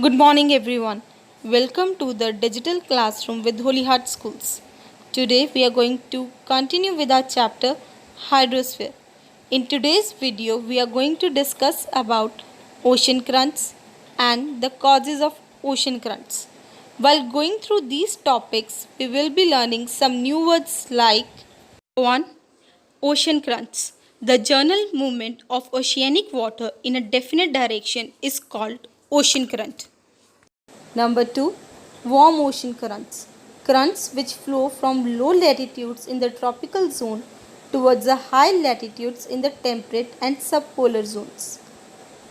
Good morning, everyone. Welcome to the digital classroom with Holy Heart Schools. Today, we are going to continue with our chapter Hydrosphere. In today's video, we are going to discuss about ocean currents and the causes of ocean currents. While going through these topics, we will be learning some new words like 1. Ocean currents. The general movement of oceanic water in a definite direction is called ocean current. Number 2. Warm ocean currents. Currents which flow from low latitudes in the tropical zone towards the high latitudes in the temperate and subpolar zones.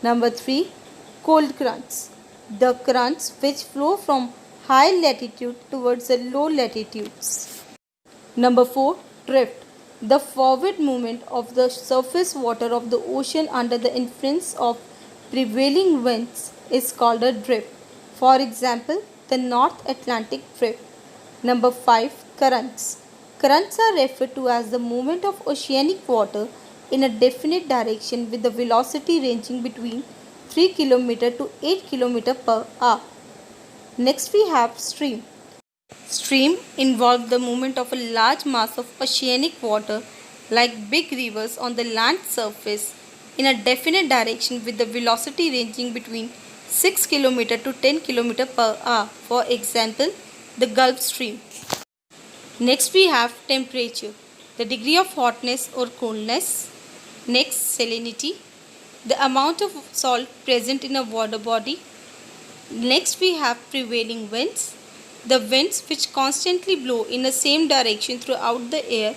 Number 3. Cold currents. The currents which flow from high latitude towards the low latitudes. Number 4. Drift. The forward movement of the surface water of the ocean under the influence of prevailing winds is called a drift. For example, the North Atlantic drift. Number 5. Currents. Currents are referred to as the movement of oceanic water in a definite direction with the velocity ranging between 3 km to 8 km per hour. Next we have stream. Stream involve the movement of a large mass of oceanic water like big rivers on the land surface in a definite direction with the velocity ranging between 6 km to 10 km per hour. For example, the Gulf Stream. Next we have temperature, the degree of hotness or coldness. Next, salinity, the amount of salt present in a water body. Next we have prevailing winds. The winds which constantly blow in the same direction throughout the air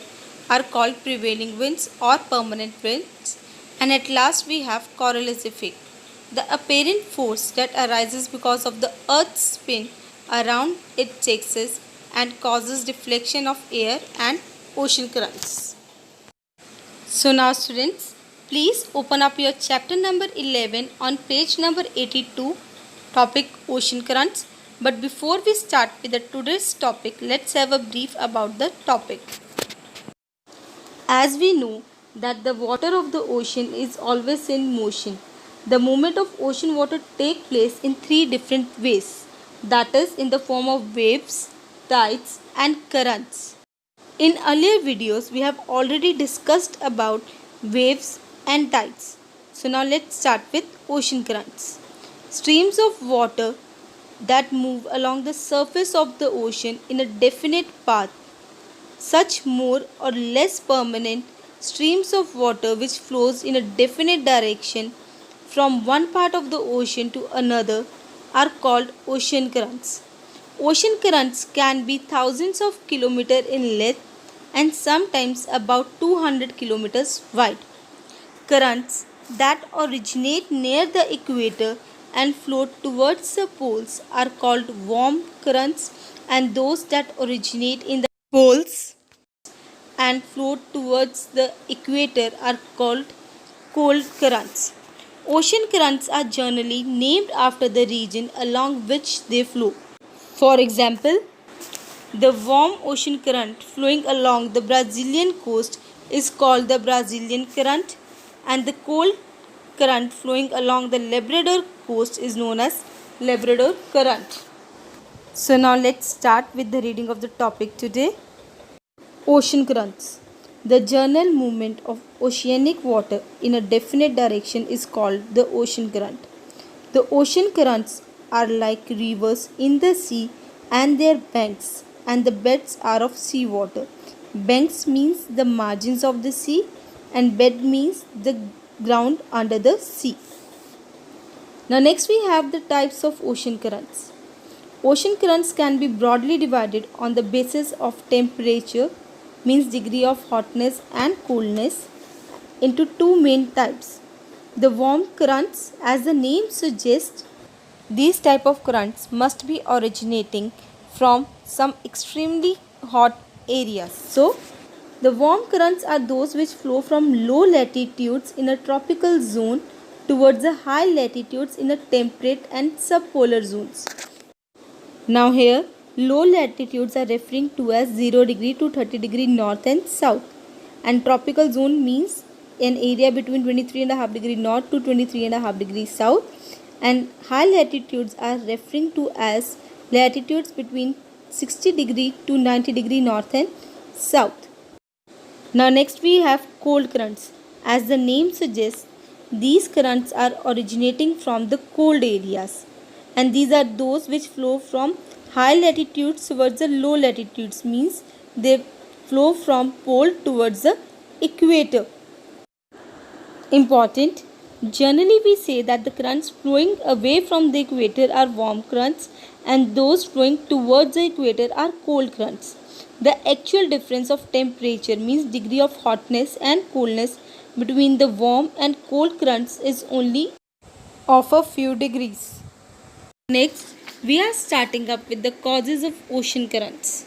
are called prevailing winds or permanent winds. And at last we have coriolis effect, the apparent force that arises because of the earth's spin around its axis and causes deflection of air and ocean currents. So now students, please open up your chapter number 11 on page number 82, topic ocean currents. But before we start with the today's topic, let's have a brief about the topic. As we know that the water of the ocean is always in motion. The movement of ocean water takes place in three different ways, that is in the form of waves, tides and currents. In earlier videos, we have already discussed about waves and tides. So now let's start with ocean currents. Streams of water that move along the surface of the ocean in a definite path. Such more or less permanent streams of water which flows in a definite direction from one part of the ocean to another are called ocean currents. Ocean currents can be thousands of kilometers in length and sometimes about 200 kilometers wide. Currents that originate near the equator and float towards the poles are called warm currents, and those that originate in the poles and float towards the equator are called cold currents. Ocean currents are generally named after the region along which they flow. For example, the warm ocean current flowing along the Brazilian coast is called the Brazilian current, and the cold current flowing along the Labrador coast is known as Labrador current. So now let's start with the reading of the topic today. Ocean currents. The general movement of oceanic water in a definite direction is called the ocean current. The ocean currents are like rivers in the sea and their banks, and the beds are of sea water. Banks means the margins of the sea and bed means the ground under the sea. Now next we have the types of ocean currents. Ocean currents can be broadly divided on the basis of temperature, means degree of hotness and coolness, into two main types. The warm currents, as the name suggests, these type of currents must be originating from some extremely hot areas. So the warm currents are those which flow from low latitudes in a tropical zone towards the high latitudes in the temperate and subpolar zones. Now here, low latitudes are referring to as 0 degree to 30 degree north and south, and tropical zone means an area between 23.5 degree north to 23.5 degree south, and high latitudes are referring to as latitudes between 60 to 90 north and south. Now next we have cold currents. As the name suggests, these currents are originating from the cold areas, and these are those which flow from high latitudes towards the low latitudes, means they flow from pole towards the equator. Important. Generally, we say that the currents flowing away from the equator are warm currents and those flowing towards the equator are cold currents. The actual difference of temperature, means degree of hotness and coolness, between the warm and cold currents is only of a few degrees. Next, we are starting up with the causes of ocean currents.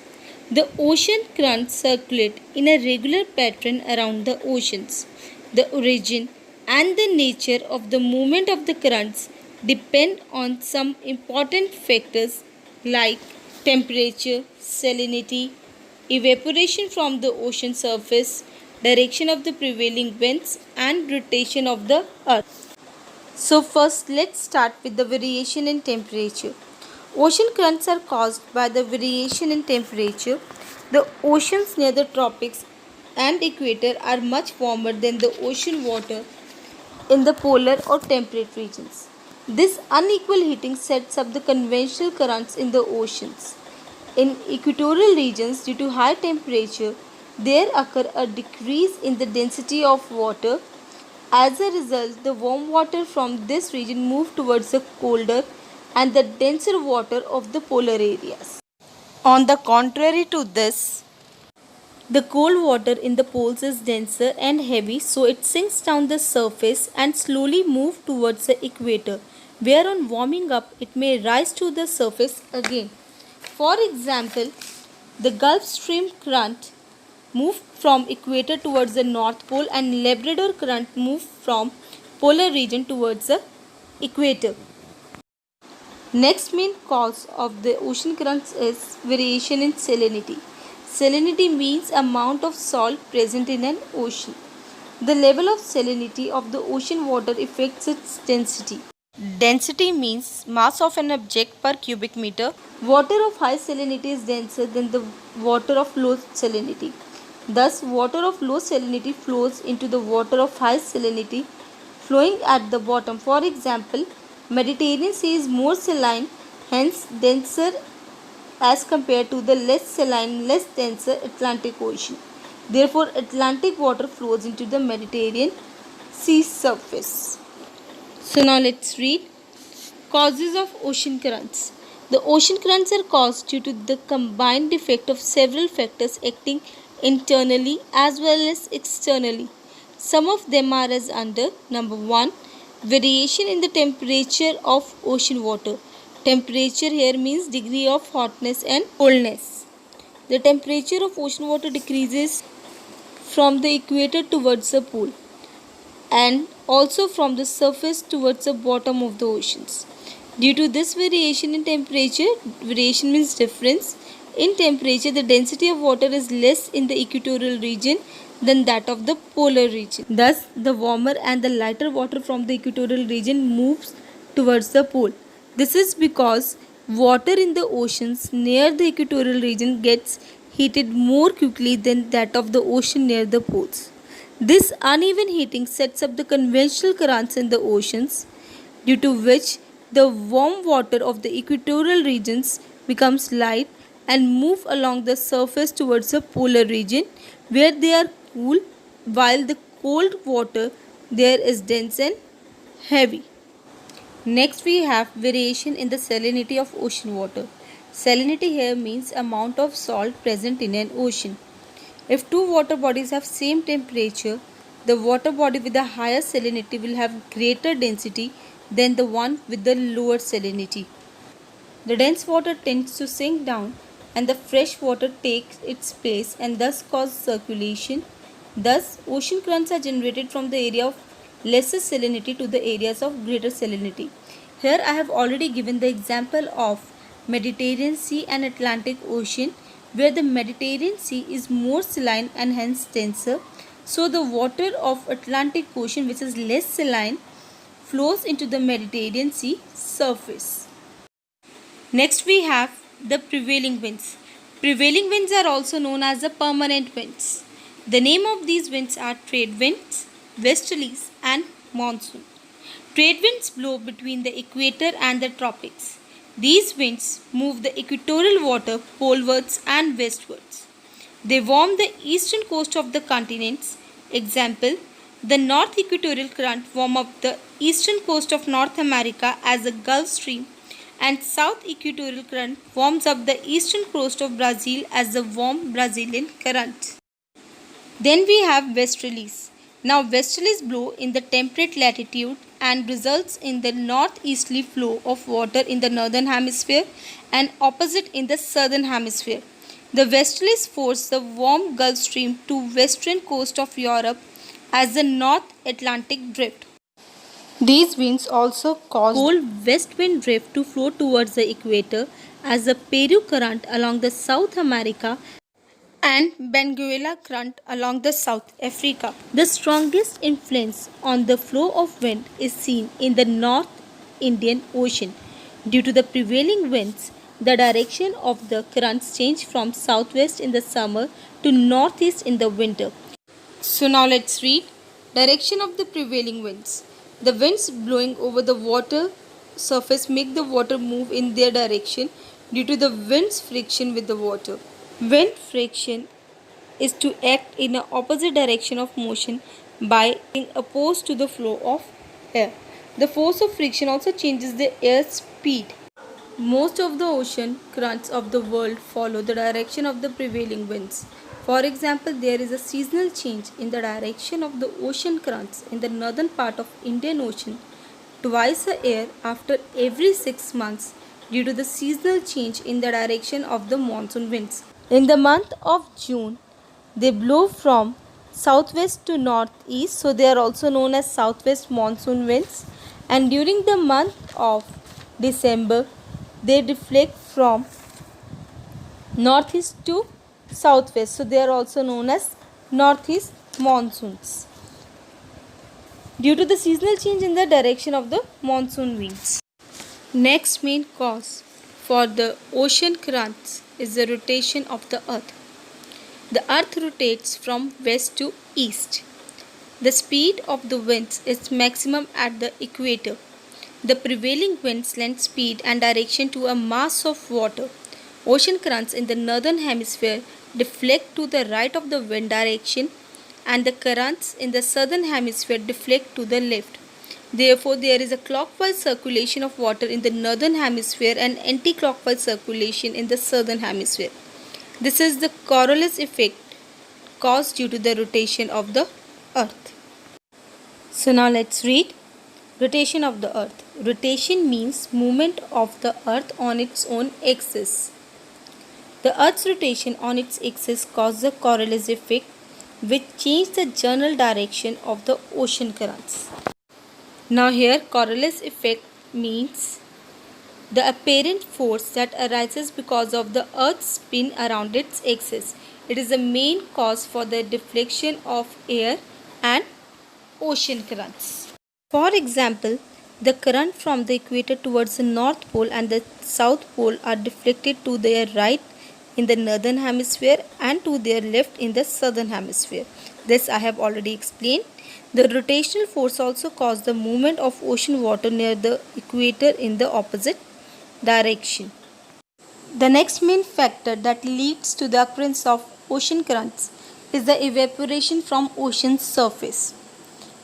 The ocean currents circulate in a regular pattern around the oceans. The origin and the nature of the movement of the currents depend on some important factors like temperature, salinity, evaporation from the ocean surface, direction of the prevailing winds, and rotation of the earth. So first let's start with the variation in temperature. Ocean currents are caused by the variation in temperature. The oceans near the tropics and equator are much warmer than the ocean water in the polar or temperate regions. This unequal heating sets up the conventional currents in the oceans. In equatorial regions, due to high temperature, there occur a decrease in the density of water. As a result, the warm water from this region move towards the colder and the denser water of the polar areas. On the contrary to this, the cold water in the poles is denser and heavy, so it sinks down the surface and slowly moves towards the equator, where on warming up it may rise to the surface again. For example, the Gulf Stream current moved from equator towards the North Pole and Labrador current moved from polar region towards the equator. Next main cause of the ocean currents is variation in salinity. Salinity means amount of salt present in an ocean. The level of salinity of the ocean water affects its density. Density means mass of an object per cubic meter. Water of high salinity is denser than the water of low salinity. Thus, water of low salinity flows into the water of high salinity, flowing at the bottom. For example, Mediterranean Sea is more saline, hence denser as compared to the less saline, less denser Atlantic Ocean. Therefore, Atlantic water flows into the Mediterranean Sea surface. So now let's read causes of ocean currents. The ocean currents are caused due to the combined effect of several factors acting internally as well as externally. Some of them are as under: number 1, variation in the temperature of ocean water. Temperature here means degree of hotness and coldness. The temperature of ocean water decreases from the equator towards the pole and also from the surface towards the bottom of the oceans. Due to this variation in temperature, variation means difference in temperature, the density of water is less in the equatorial region than that of the polar region. Thus, the warmer and the lighter water from the equatorial region moves towards the pole. This is because water in the oceans near the equatorial region gets heated more quickly than that of the ocean near the poles. This uneven heating sets up the conventional currents in the oceans, due to which the warm water of the equatorial regions becomes light and move along the surface towards the polar region, where they are cool, while the cold water there is dense and heavy. Next we have variation in the salinity of ocean water. Salinity here means amount of salt present in an ocean. If two water bodies have same temperature, the water body with a higher salinity will have greater density than the one with the lower salinity. The dense water tends to sink down and the fresh water takes its place and thus causes circulation. Thus, ocean currents are generated from the area of lesser salinity to the areas of greater salinity. Here I have already given the example of Mediterranean Sea and Atlantic Ocean, where the Mediterranean Sea is more saline and hence denser. So the water of Atlantic Ocean, which is less saline, flows into the Mediterranean Sea surface. Next we have the prevailing winds. Prevailing winds are also known as the permanent winds. The name of these winds are trade winds, westerlies and monsoon. Trade winds blow between the equator and the tropics. These winds move the equatorial water polewards and westwards. They warm the eastern coast of the continents. Example, the North Equatorial Current warm up the eastern coast of North America as a Gulf Stream, and South Equatorial Current warms up the eastern coast of Brazil as the warm Brazilian Current. Then we have westerlies. Now westerlies blow in the temperate latitude and results in the northeasterly flow of water in the northern hemisphere and opposite in the southern hemisphere. The westerlies force the warm Gulf Stream to western coast of Europe as the North Atlantic drift. These winds also cause cold west wind drift to flow towards the equator as the Peru Current along the South America and Benguela Current along the South Africa. The strongest influence on the flow of wind is seen in the North Indian Ocean. Due to the prevailing winds, the direction of the currents change from southwest in the summer to northeast in the winter. So now let's read direction of the prevailing winds. The winds blowing over the water surface make the water move in their direction due to the wind's friction with the water. Wind friction is to act in the opposite direction of motion by being opposed to the flow of air. The force of friction also changes the air's speed. Most of the ocean currents of the world follow the direction of the prevailing winds. For example, there is a seasonal change in the direction of the ocean currents in the northern part of Indian Ocean twice a year after every 6 months due to the seasonal change in the direction of the monsoon winds. In the month of June, they blow from southwest to northeast, so they are also known as southwest monsoon winds. And during the month of December, they deflect from northeast to southwest, so they are also known as northeast monsoons due to the seasonal change in the direction of the monsoon winds. Next main cause for the ocean currents is the rotation of the earth. The earth rotates from west to east. The speed of the winds is maximum at the equator. The prevailing winds lend speed and direction to a mass of water. Ocean currents in the northern hemisphere deflect to the right of the wind direction, and the currents in the southern hemisphere deflect to the left. Therefore, there is a clockwise circulation of water in the northern hemisphere and anti-clockwise circulation in the southern hemisphere. This is the Coriolis effect caused due to the rotation of the earth. So now let's read rotation of the earth. Rotation means movement of the earth on its own axis. The earth's rotation on its axis causes the Coriolis effect, which changes the general direction of the ocean currents. Now here Coriolis effect means the apparent force that arises because of the earth's spin around its axis. It is the main cause for the deflection of air and ocean currents. For example, the current from the equator towards the North Pole and the South Pole are deflected to their right in the northern hemisphere and to their left in the southern hemisphere. This I have already explained. The rotational force also causes the movement of ocean water near the equator in the opposite direction. The next main factor that leads to the occurrence of ocean currents is the evaporation from ocean surface.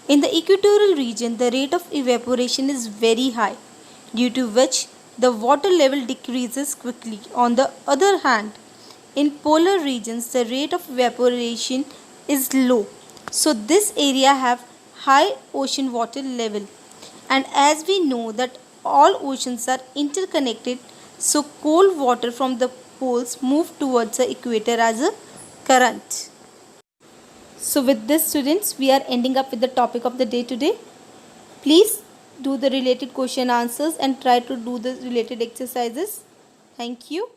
In the equatorial region, the rate of evaporation is very high, due to which the water level decreases quickly. On the other hand, in polar regions, the rate of evaporation is low. So this area have high ocean water level. And as we know that all oceans are interconnected, so cold water from the poles move towards the equator as a current. So with this, students, we are ending up with the topic of the day today. Please do the related question answers and try to do the related exercises. Thank you.